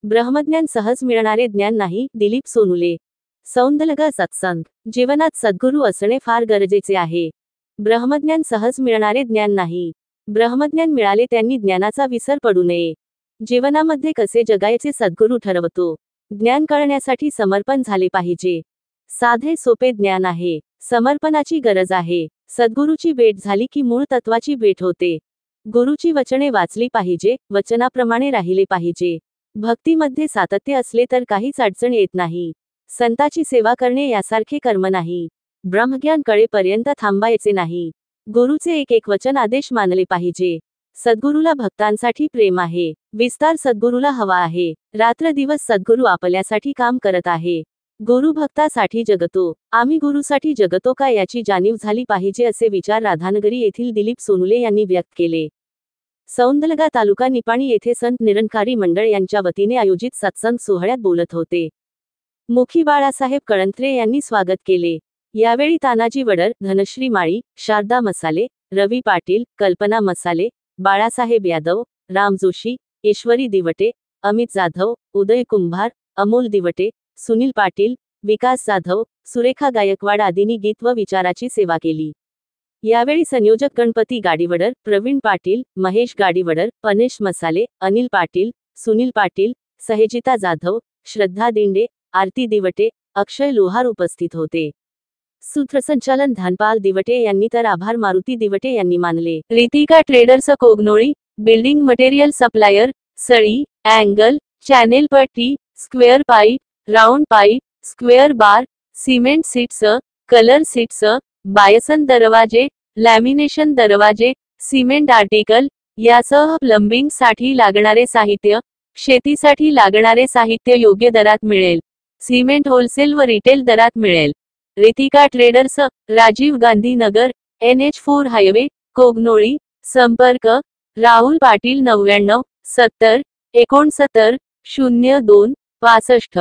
ब्रह्मज्ञान सहज मिळणारे ज्ञान नाही. दिलीप सोनुले. सौंदलगा सत्संग. जीवनात सद्गुरू असणे फार गरजेचे आहे. ब्रह्मज्ञान सहज मिळणारे ज्ञान नाही. ब्रह्मज्ञान मिळाले त्यांनी ज्ञानाचा विसर पडू नये. जीवनामध्ये कसे जगायचे सद्गुरू ठरवतो. ज्ञान कळण्यासाठी समर्पण झाले पाहिजे. साधे सोपे ज्ञान आहे. समर्पणाची गरज आहे. सद्गुरूची भेट झाली की मूळ तत्वाची भेट होते. गुरुची वचने वाचली पाहिजे. वचनाप्रमाणे राहिले पाहिजे. भक्तीमध्ये सातत्य असले तर काहीच अडचण येत नाही. संताची सेवा करणे यासारखे कर्म नाही. ब्रह्मज्ञान कळेपर्यंत थांबायचे नाही. गुरुचे एक एक वचन आदेश मानले पाहिजे. सद्गुरूला भक्तांसाठी प्रेम आहे. विस्तार सद्गुरूला हवा आहे. रात्र दिवस सद्गुरू आपल्यासाठी काम करत आहे. गुरु भक्तासाठी जगतो. आम्ही गुरुसाठी जगतो का याची जाणीव झाली पाहिजे असे विचार राधानगरी येथील दिलीप सोनुले यांनी व्यक्त केले. सौंदलगा तालुका निपाणी येथे संत निरंकारी मंडळ यांच्या वतीने आयोजित सत्संग सोहळ्यात बोलत होते. मुखी बाळासाहेब कळंत्रे यांनी स्वागत केले. यावेळी तानाजी वडर, धनश्री माळी, शारदा मसाले, रवी पाटील, कल्पना मसाले, बाळासाहेब यादव, राम जोशी, ईश्वरी दिवटे, अमित जाधव, उदय कुंभार, अमोल दिवटे, सुनील पाटील, विकास जाधव, सुरेखा गायकवाड आदींनी गीत व विचाराची सेवा केली. यावेळी संयोजक गणपती गाडीवडर, प्रवीण पाटील, महेश गाडीवडर, पनेश मसाले, अनिल पाटील, सुनील पाटील, सहेजिता जाधव, श्रद्धा दिंडे, आरती दिवटे, अक्षय लोहार उपस्थित होते. सूत्रसंचालन धानपाल दिवटे यांनी तर आभार मारुती दिवटे यांनी मानले. Ritika traders Kognoli, building material supplier, सळी, अँगल, चॅनेल पट्टी, square pipe, round pipe, square bar, cement sheets, colour sheets, bison दरवाजे, लॅमिनेशन दरवाजे, सिमेंट आर्टिकल यासह प्लंबिंग साठी लागणारे साहित्य, शेतीसाठी लागणारे साहित्य योग्य दरात मिळेल. सिमेंट होलसेल व रिटेल दरात मिळेल. Ritika traders, Rajiv Gandhi Nagar, NH4 highway, Kognoli. संपर्क राहुल पाटील 99 70 69 02 65.